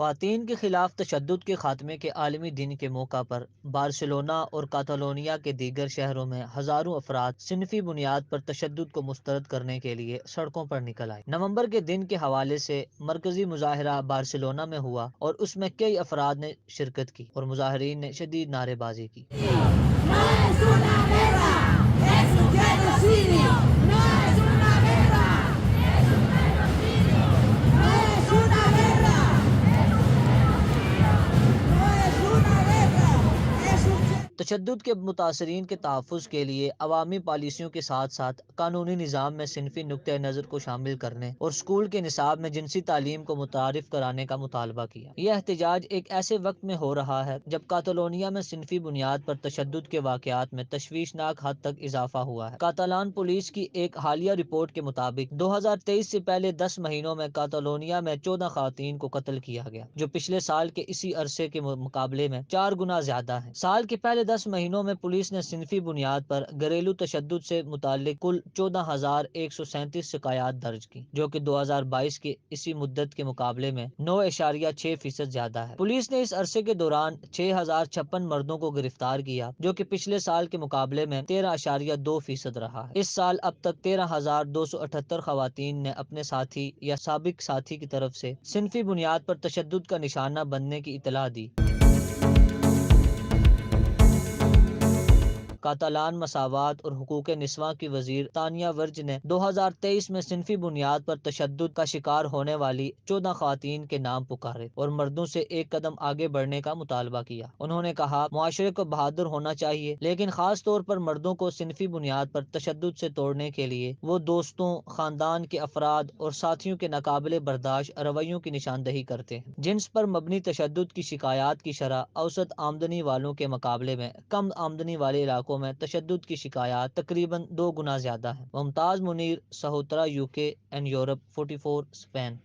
خواتین کے خلاف تشدد کے خاتمے کے عالمی دن کے موقع پر بارسلونا اور کاتالونیا کے دیگر شہروں میں ہزاروں افراد صنفی بنیاد پر تشدد کو مسترد کرنے کے لیے سڑکوں پر نکل آئے۔ نومبر کے دن کے حوالے سے مرکزی مظاہرہ بارسلونا میں ہوا اور اس میں کئی افراد نے شرکت کی اور مظاہرین نے شدید نعرے بازی کی۔ تشدد کے متاثرین کے تحفظ کے لیے عوامی پالیسیوں کے ساتھ ساتھ قانونی نظام میں صنفی نقطہ نظر کو شامل کرنے اور اسکول کے نصاب میں جنسی تعلیم کو متعارف کرانے کا مطالبہ کیا۔ یہ احتجاج ایک ایسے وقت میں ہو رہا ہے جب کاتالونیا میں صنفی بنیاد پر تشدد کے واقعات میں تشویشناک حد تک اضافہ ہوا ہے۔ کاتالان پولیس کی ایک حالیہ رپورٹ کے مطابق 2023 سے پہلے 10 مہینوں میں کاتالونیا میں 14 خواتین کو قتل کیا گیا، جو پچھلے سال کے اسی عرصے کے مقابلے میں 4 گنا زیادہ ہے۔ سال کے پہلے 10 مہینوں میں پولیس نے صنفی بنیاد پر گھریلو تشدد سے متعلق کل 14,137 شکایات درج کی، جو کہ 2022 کے اسی مدت کے مقابلے میں 9.6% زیادہ ہے۔ پولیس نے اس عرصے کے دوران 6,056 مردوں کو گرفتار کیا، جو کہ پچھلے سال کے مقابلے میں 13.2% رہا ہے۔ اس سال اب تک 13,278 خواتین نے اپنے ساتھی یا سابق ساتھی کی طرف سے صنفی بنیاد پر تشدد کا نشانہ بننے کی اطلاع دی۔ کاتالان مساوات اور حقوق نسواں کی وزیر تانیہ ورج نے 2023 میں صنفی بنیاد پر تشدد کا شکار ہونے والی 14 خواتین کے نام پکارے اور مردوں سے ایک قدم آگے بڑھنے کا مطالبہ کیا۔ انہوں نے کہا، معاشرے کو بہادر ہونا چاہیے، لیکن خاص طور پر مردوں کو صنفی بنیاد پر تشدد سے توڑنے کے لیے وہ دوستوں، خاندان کے افراد اور ساتھیوں کے ناقابل برداشت رویوں کی نشاندہی کرتے ہیں۔ جنس پر مبنی تشدد کی شکایات کی شرح اوسط آمدنی والوں کے مقابلے میں کم آمدنی والے علاقوں میں تشدد کی شکایات تقریباً 2 گنا زیادہ ہیں۔ Mumtaz Munir, Sahotra, UK and Europe, 44 Spain.